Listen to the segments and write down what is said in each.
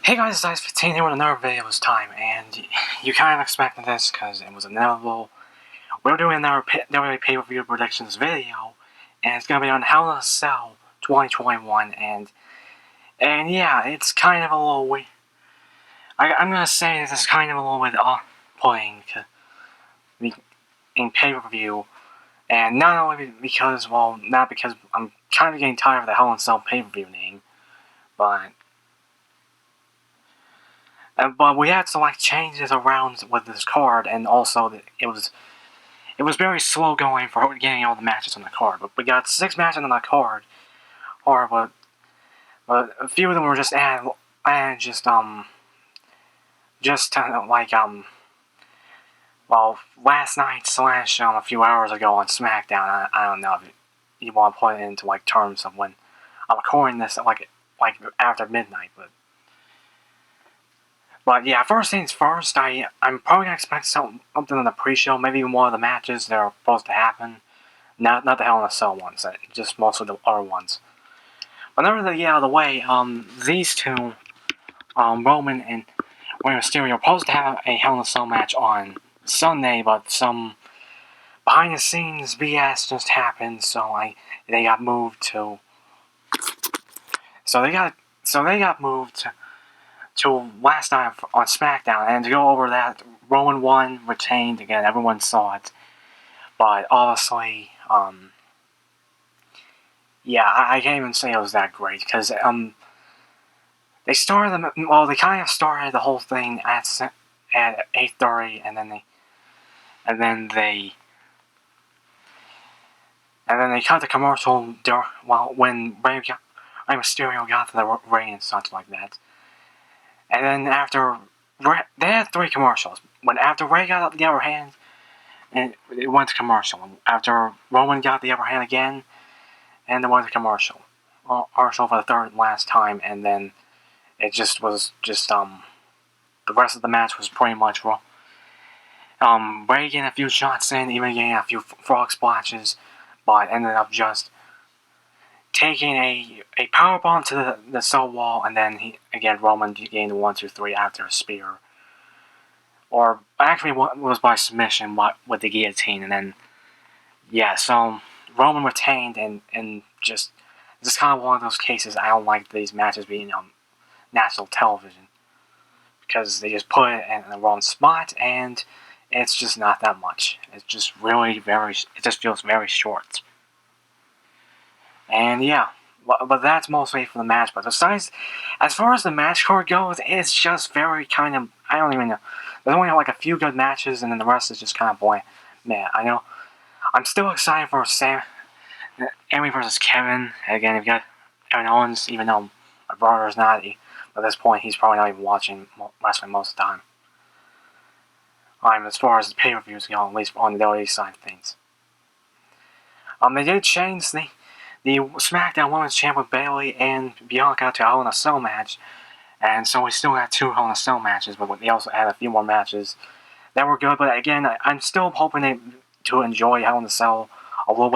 Hey guys, it's Ice15 here with another video this time, and you kind of expected this because it was inevitable. We're doing another WWE pay-per-view predictions video, and it's going to be on Hell in a Cell 2021, and yeah, it's kind of a little weird. I'm going to say this is kind of a little bit off-putting in pay-per-view, and not only because, well, not because I'm kind of getting tired of the Hell in a Cell pay-per-view name, but we had to changes around with this card, and also it was very slow going for getting all the matches on the card. But we got 6 matches on the card, but a few of them were just added well, last night / a few hours ago on SmackDown. I don't know if you want to put it into terms of when I'm recording this at after midnight, But yeah, first things first, I'm probably gonna expect something in the pre-show, maybe even one of the matches that are supposed to happen. Not the Hell in a Cell ones, just most of the other ones. But never to get out of the way, these two, Roman and Rey Mysterio, are supposed to have a Hell in a Cell match on Sunday, but some behind the scenes BS just happened, so they got moved to. So they got moved to last night on SmackDown, and to go over that, Roman won, retained again. Everyone saw it, but obviously, yeah, I can't even say it was that great because they started they kind of started the whole thing at 8:30, and then they cut the commercial when Rey Mysterio got to the ring and such like that. And then after, they had 3 commercials. After Rey got the upper hand, and it went to commercial. After Roman got the upper hand again, and it went to commercial. Commercial for the third and last time, and then it was the rest of the match was pretty much Rey getting a few shots in, even getting a few frog splashes, but ended up just taking a powerbomb to the cell wall, and then Roman gained the 1, 2, 3 after a spear. Or actually, it was by submission with the guillotine, and then yeah, so Roman retained, and just kind of one of those cases. I don't like these matches being on national television because they just put it in the wrong spot, and it's just not that much. It's just really it just feels very short. And yeah, but that's mostly for the match. But besides, as far as the match card goes, it's just very kind of, I don't even know. There's only a few good matches, and then the rest is just kind of boring. Man, I know. I'm still excited for Sami versus Kevin. Again, you've got Owens, even though my brother's not. At this point, he's probably not even watching wrestling most of the time. As far as the pay-per-views go, at least on the WWE side of things. They did change the SmackDown Women's Champ with Bayley and Bianca to a Hell in a Cell match, and so we still had 2 Hell in a Cell matches, but they also had a few more matches that were good. But again, I'm still hoping to enjoy Hell in a Cell a little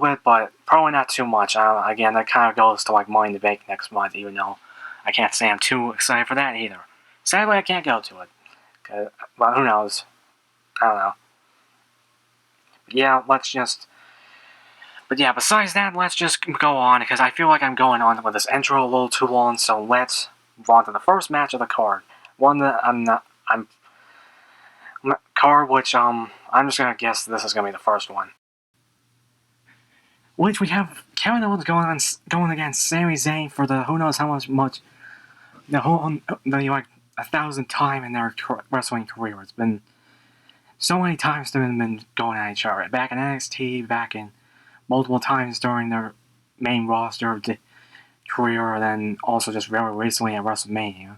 bit, but probably not too much. Again, that kind of goes to Money in the Bank next month, even though I can't say I'm too excited for that either. Sadly, I can't go to it, but who knows? I don't know. But yeah, besides that, let's just go on, because I feel like I'm going on with this intro a little too long, so let's move on to the first match of the card. One that I'm just gonna guess this is gonna be the first one. Which we have Kevin Owens going against Sami Zayn for the who knows how much the 1,000th time in their wrestling career. It's been so many times they've been going at each other. Back in NXT, back in multiple times during their main roster of the career, and then also just very recently at WrestleMania.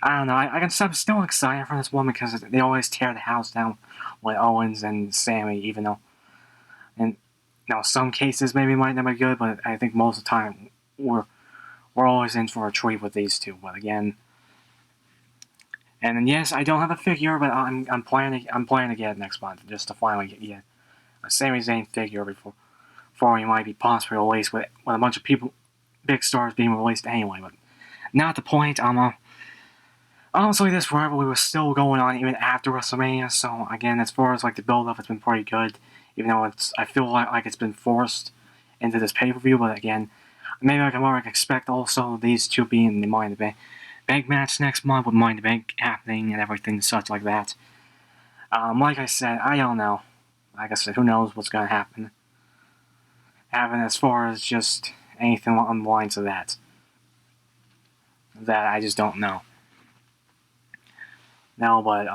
I don't know, I'm still excited for this one because they always tear the house down with Owens and Sami, even though some cases maybe might not be good, but I think most of the time we're always in for a treat with these two. But again, and then yes, I don't have a figure, but I'm planning to get it next month just to finally get a Sami Zayn figure before he might be possibly released with a bunch of big stars being released anyway. But not the point. Honestly, this rivalry was still going on even after WrestleMania. So again, as far as like the build-up, it's been pretty good. Even though I feel like it's been forced into this pay-per-view. But again, maybe I can more expect also these two being the Money in the Bank match next month with Money in the Bank happening and everything such like that. Like I said, I don't know. Like I said, who knows what's gonna happen? As far as just anything on the lines of that. That I just don't know. No, but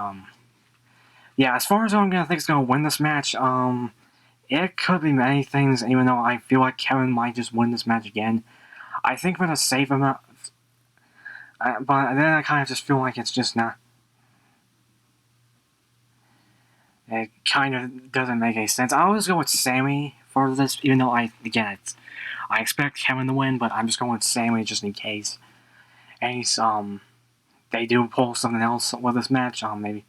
yeah. As far as I'm gonna think is gonna win this match, it could be many things. Even though I feel like Kevin might just win this match again, I think we're gonna save him. But then I kind of just feel like it's just not. It kind of doesn't make any sense. I always go with Sami for this, even though I expect Kevin to win, but I'm just going with Sami just in case. And they do pull something else with this match. Maybe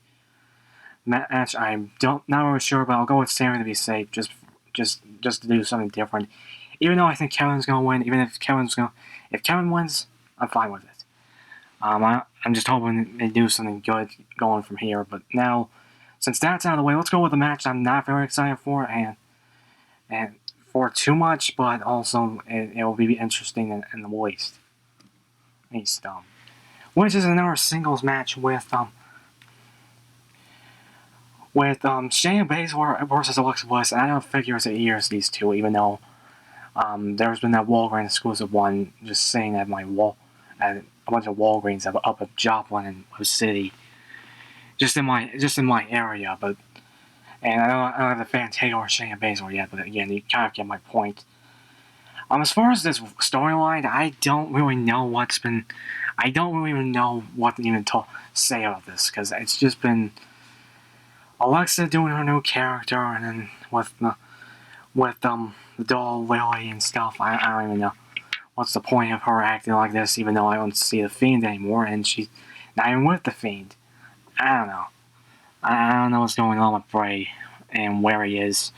match not really sure, but I'll go with Sami to be safe, just to do something different. Even though I think Kevin's gonna win, if Kevin wins, I'm fine with it. I'm just hoping they do something good going from here. But now, since that's out of the way, let's go with the match I'm not very excited for, and for too much, but also it will be interesting in the least. Which is another singles match with Shayna Baszler versus Alexa Bliss. And I don't figure it's a years these two, even though there's been that Walgreens exclusive one just saying at my wall, at a bunch of Walgreens up at Joplin and Web City, just in my area. But and I don't have the fan takeover Shayna Baszler yet. But again, you kind of get my point. As far as this storyline, I don't really know I don't really even know what to even say about this, because it's just been Alexa doing her new character, and then with the doll Lily and stuff. I don't even know what's the point of her acting like this, even though I don't see the Fiend anymore, and she's not even with the Fiend. I don't know. I don't know what's going on with Bray and where he is.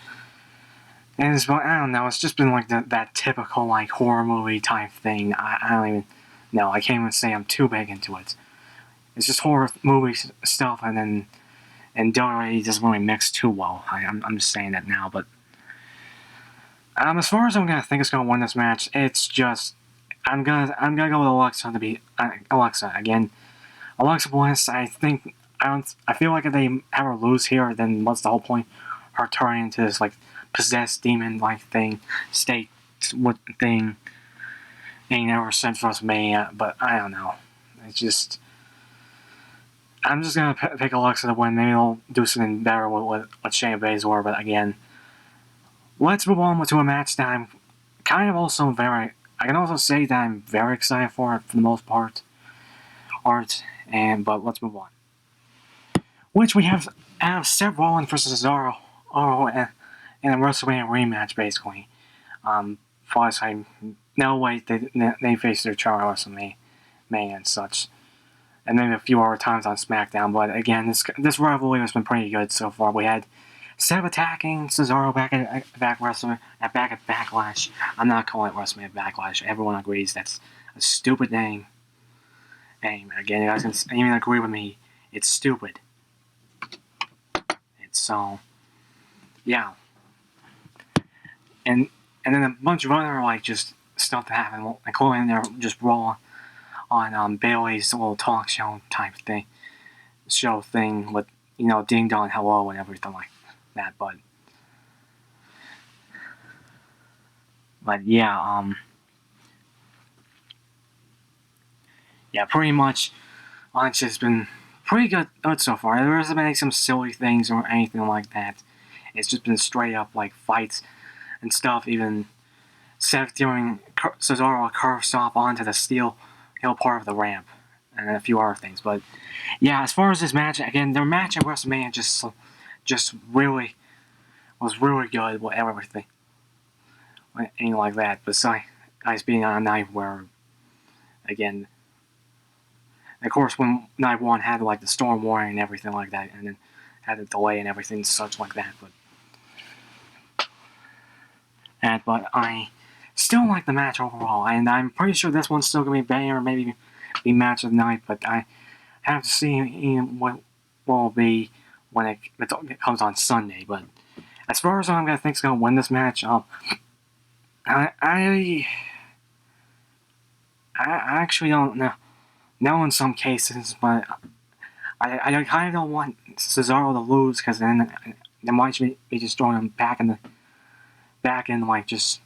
And I don't know. It's just been like that typical like horror movie type thing. I don't even know. I can't even say I'm too big into it. It's just horror movie stuff, and WWE doesn't really mix too well. I'm just saying that now, but as far as I'm gonna think is gonna win this match, it's just I'm gonna go with Alexa to be Alexa again. Alexa Bliss. I feel like if they have her lose here, then what's the whole point? Her turning into this like possessed demon like thing, state thing. Ain't ever since WrestleMania, but I don't know. It's just I'm just gonna pick Alexa to win. Maybe they'll do something better with Shayna Baszler, but again, let's move on to a match that I'm kind of also I can also say that I'm very excited for the most part. But let's move on. Which we have Seth Rollins versus Cesaro, in a WrestleMania rematch, basically. Plus, they faced each other at WrestleMania and such, and maybe a few other times on SmackDown. But again, this rivalry has been pretty good so far. We had Seth attacking Cesaro back at Backlash. I'm not calling it WrestleMania Backlash. Everyone agrees that's a stupid name. Again, you guys can even agree with me. It's stupid. So, yeah. And then a bunch of other like just stuff that happened, including their just raw on Bayley's little talk show type thing, with Ding Dong Hello and everything like that. But yeah, pretty much, it's just been pretty good so far. There hasn't been some silly things or anything like that. It's just been straight up like fights and stuff. Even Seth doing Cesaro a curve stop onto the steel hill part of the ramp, and a few other things. But yeah, as far as this match, again, their match at WrestleMania just really was really good with everything, anything like that. Besides being on a night where, again, of course, when night one had like the storm warning and everything like that, and then had the delay and everything such like that, but I still like the match overall, and I'm pretty sure this one's still gonna be better, maybe the match of the night, but I have to see what will be when it comes on Sunday. But as far as I'm gonna think is gonna win this match, I actually don't know in some cases, but I kind of don't want Cesaro to lose because then might be just throwing him back in like just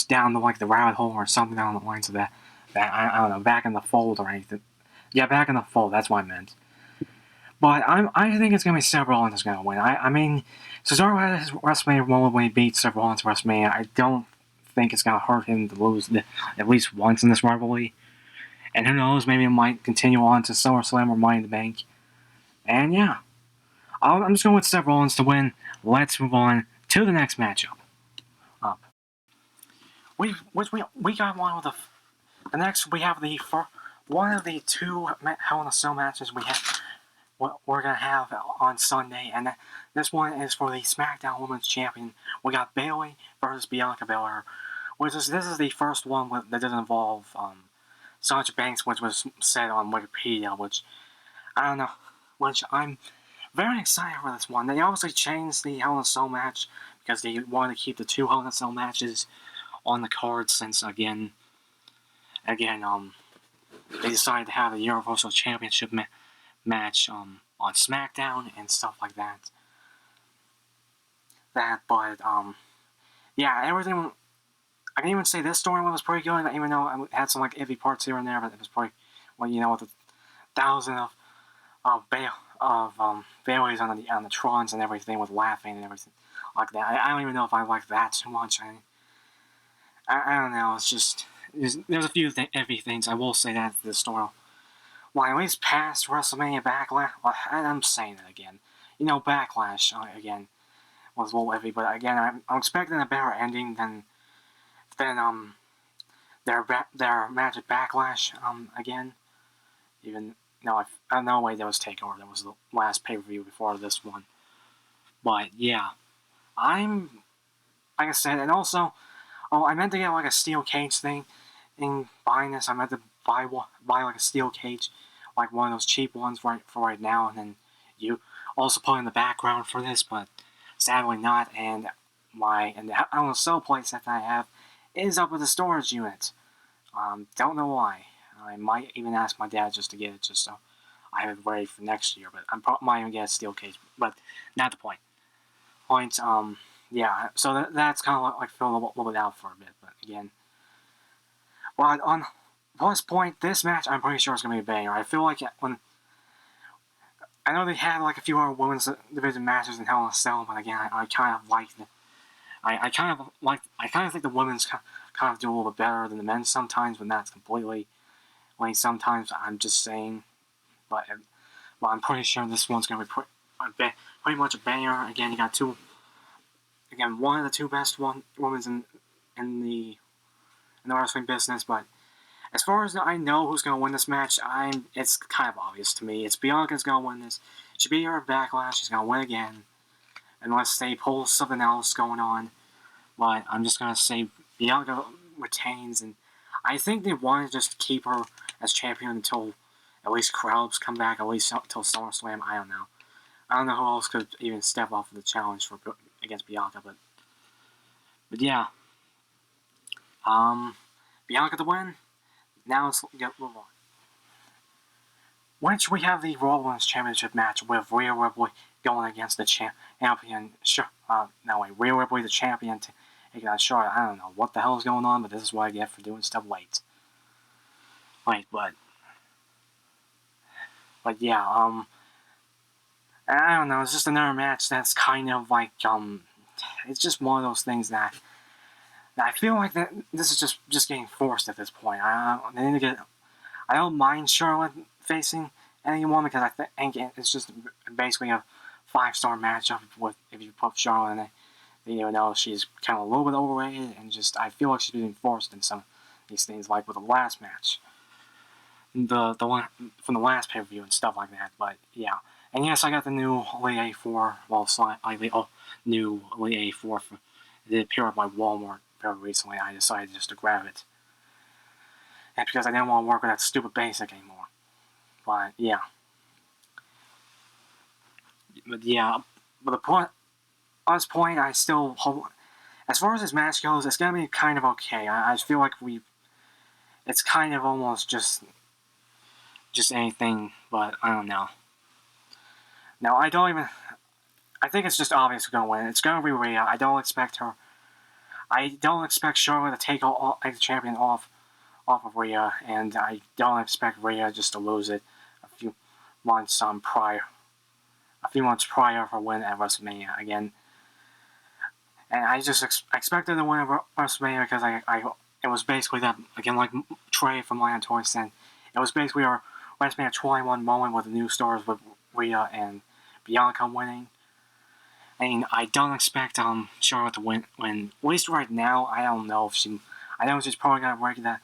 down to like the rabbit hole or something down the lines of that. I don't know, back in the fold or anything. Yeah, back in the fold. That's what I meant. But I think it's gonna be Seth Rollins that's gonna win. I mean, Cesaro had his WrestleMania moment when he beat Seth Rollins at WrestleMania. I don't think it's gonna hurt him to lose at least once in this rivalry. And who knows, maybe it might continue on to SummerSlam or Money in the Bank. And yeah, I'm just going with Seth Rollins to win. Let's move on to the next matchup. We got one with the next. We have one of the two Hell in a Cell matches we're gonna have on Sunday, and this one is for the SmackDown Women's Champion. We got Bayley versus Bianca Belair. This is the first one that doesn't involve Sasha Banks, which was said on Wikipedia, which I don't know, which I'm very excited for this one. They obviously changed the Hell in a Cell match because they wanted to keep the two Hell in a Cell matches on the card since again they decided to have a Universal Championship match on SmackDown and stuff like that. But yeah, everything. I can even say this storyline was pretty good, even though it had some like iffy parts here and there. But it was pretty, well, with the thousand of Baileys on the Trons and everything with laughing and everything like that. I don't even know if I like that too much. I don't know. It's just there's a few iffy things. I will say that this story. Well, at least past WrestleMania Backlash. Well, I'm saying it again. Backlash again was a little iffy, but again, I'm expecting a better ending than their match at Backlash again. Even no, I no way that was Takeover. That was the last pay-per-view before this one. But yeah, I'm like I said, and also, I meant to get like a steel cage thing. In buying this, I meant to buy like a steel cage, like one of those cheap ones for right now, and then you also put in the background for this, but sadly not. And the Hell in a Cell place that I have is up with the storage unit. Don't know why. I might even ask my dad just to get it, just so I have it ready for next year. But I might even get a steel cage, but not the point. Yeah. So that's kind of like filling a little bit out for a bit, but again. Well, on plus point, this match I'm pretty sure is gonna be a banger. I feel like I know they had like a few other women's division matches in Hell in a Cell, but again, I kind of like the. I kind of think the women's kind of do a little bit better than the men's sometimes, but not completely. Like sometimes I'm just saying, but I'm pretty sure this one's gonna be pretty much a banger. Again, you got one of the two best women's in the wrestling business. But as far as I know who's gonna win this match, it's kind of obvious to me. It's Bianca's gonna win this. She'll be here at Backlash. She's gonna win again, unless they pull something else going on. But I'm just gonna say Bianca retains, and I think they want to just keep her as champion until at least crowds come back, at least until SummerSlam. I don't know. I don't know who else could even step off of the challenge against Bianca, but yeah. Bianca to win. Now let's move on. Which we have the Raw Women's Championship match with Rhea Ripley going against the champion. Rhea Ripley, the champion, taking on Charlotte. I don't know what the hell is going on, but this is what I get for doing stuff late. But yeah, I don't know. It's just another match that's kind of like it's just one of those things that I feel like that this is just getting forced at this point. I don't mind Charlotte facing anyone because I think it's just basically a 5-star matchup with if you put Charlotte in it. You know, she's kind of a little bit overrated, and I feel like she's being forced in some of these things, like with the last match, the one from the last pay-per-view and stuff like that. But yeah, and yes, I got the new Elite A4. Well, new Elite A4 that appeared at my Walmart very recently. I decided just to grab it. And because I didn't want to work with that stupid basic anymore. But yeah. But the point, on this point, I still hope, as far as this match goes, it's gonna be kind of okay. I feel like it's kind of almost just anything, but I don't know. Now, I think it's just obvious who's gonna win. It's gonna be Rhea. I don't expect Charlotte to take the champion off of Rhea, and I don't expect Rhea just to lose it a few months prior for win at WrestleMania again. And I just expected to win at WrestleMania because it was basically that, again, like Trey from Lion Toy said, it was basically our WrestleMania 21 moment with the new stars with Rhea and Bianca winning. I mean, I don't expect Charlotte to win. At least right now, I don't know if she. I know she's probably gonna break that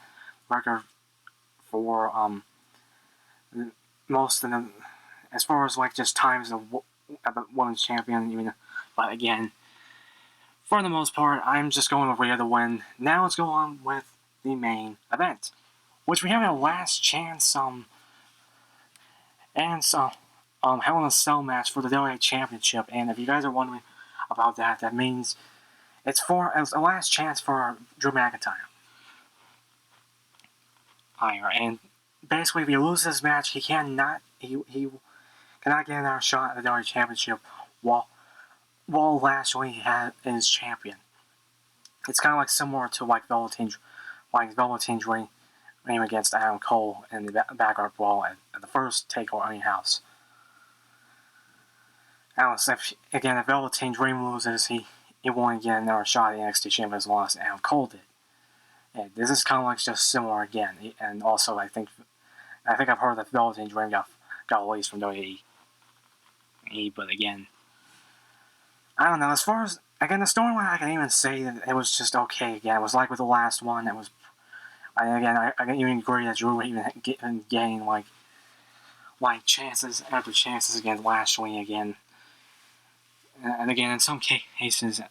record for most of them, as far as like just times of the women's champion. Even, but again, for the most part, I'm just going with Rhea to win. Now let's go on with the main event, which we have a last chance Hell in a Cell match for the WWE Championship. And if you guys are wondering about that, that means it's a last chance for Drew McIntyre. And basically, if he loses this match, he cannot get another shot at the WWE Championship while Lashley is champion. It's kind of like similar to Velveteen's reign against Adam Cole in the backyard brawl at the first TakeOver Onion House. If Velveteen's reign loses, he won't get another shot at the NXT champion as long as Adam Cole did. And this is kind of like just similar again. And also, I think I've heard that Velveteen's reign got released from WWE. But again, I don't know. As far as the storyline, I can even say that it was just okay. Again, it was like with the last one. It was. I can even agree that Drew even getting like chances after chances against Lashley again. And again, in some cases, I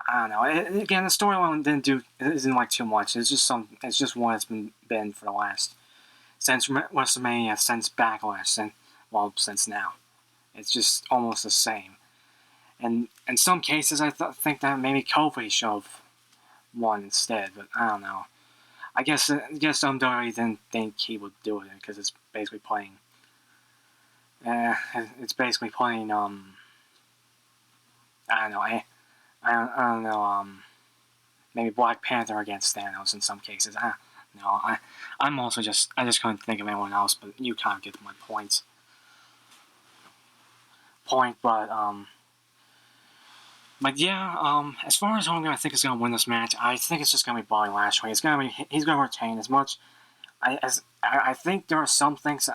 don't know. Again, the storyline isn't like too much. It's just what it's been for the last since WrestleMania, since Backlash, since now. It's just almost the same. And in some cases, I think that maybe Kofi should have won instead, but I don't know. I guess WWE didn't think he would do it because it's basically playing. I don't know. I don't know. Maybe Black Panther against Thanos in some cases. I just couldn't think of anyone else, but you kind of get my point. But yeah, as far as who I think is going to win this match, I think it's just going to be Bobby Lashley. He's going to retain as much. I think there are some things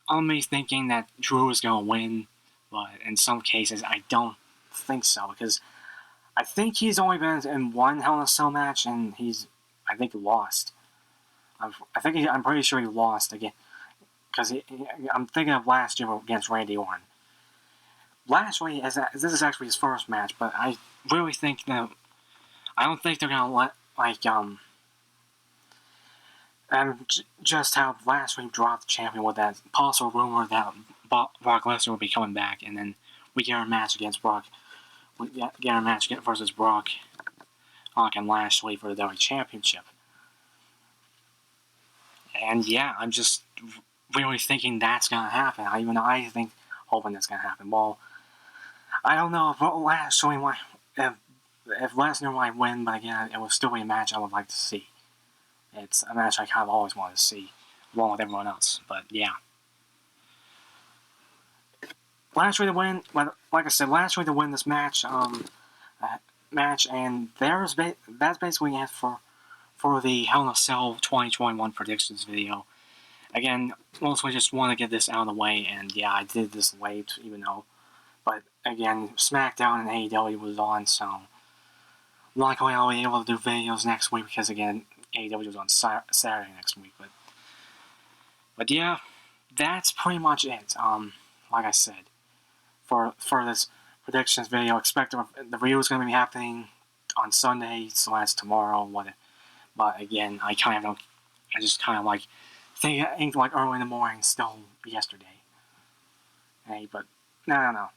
on me thinking that Drew is going to win, but in some cases I don't think so, because I think he's only been in one Hell in a Cell match, and I think he lost. I'm pretty sure he lost again, because I'm thinking of last year against Randy Orton. Lashley, this is actually his first match, but I really think that I don't think they're gonna let just have Lashley drop the champion with that possible rumor that Brock Lesnar will be coming back, and then we get our match against Brock. We get our match versus Brock and Lashley for the WWE Championship. And yeah, I'm just really thinking that's gonna happen. I think hoping that's gonna happen. Well, I don't know if Lesnar might win, but again, it will still be a match I would like to see. It's a match I kind of always wanted to see, along with everyone else. But yeah, Lashley to win. Like I said, Lashley to win this match. And that's basically it for the Hell in a Cell 2021 predictions video. Again, mostly just want to get this out of the way, and yeah, I did this late, even though. But again, SmackDown and AEW was on, so likely I'll be able to do videos next week, because again, AEW was on Saturday next week. But But yeah, that's pretty much it. Like I said, for this predictions video, expect the review is going to be happening on Sunday, so that's tomorrow. But again, I just kind of like think like early in the morning, still yesterday. Hey, but no,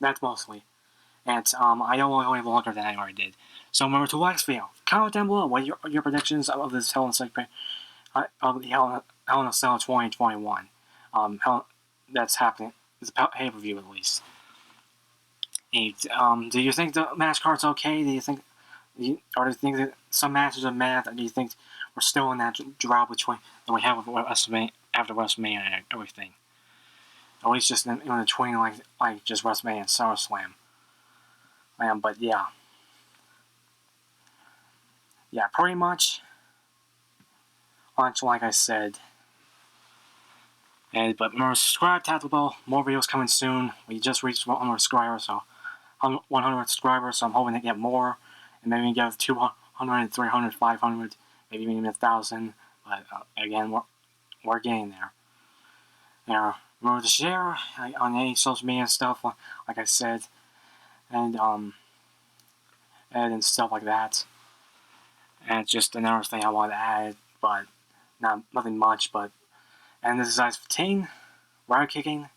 that's mostly. And I don't want to go any longer than I already did. So remember to like this video. Comment down below what your predictions of this Hell in a Cell of the Hell in a Cell 2021. That's happening. It's a pay-per-view at least. And, do you think the match card's okay? Do you think that some matches are mad? Or do you think we're still in that drought between that we have with WrestleMania, after WrestleMania and everything? At least just in between, like just WrestleMania and SummerSlam. But yeah, pretty much. Like I said. But remember, subscribe, tap the bell. More videos coming soon. We just reached 100 subscribers, so 100 subscribers. So I'm hoping to get more, and maybe get 200, 300, 500, maybe even 1,000. But again, we're getting there. Remember to share on any social media stuff, like I said, and stuff like that. And just another thing I want to add, but nothing much. And this is Ice 15, Riot Kicking.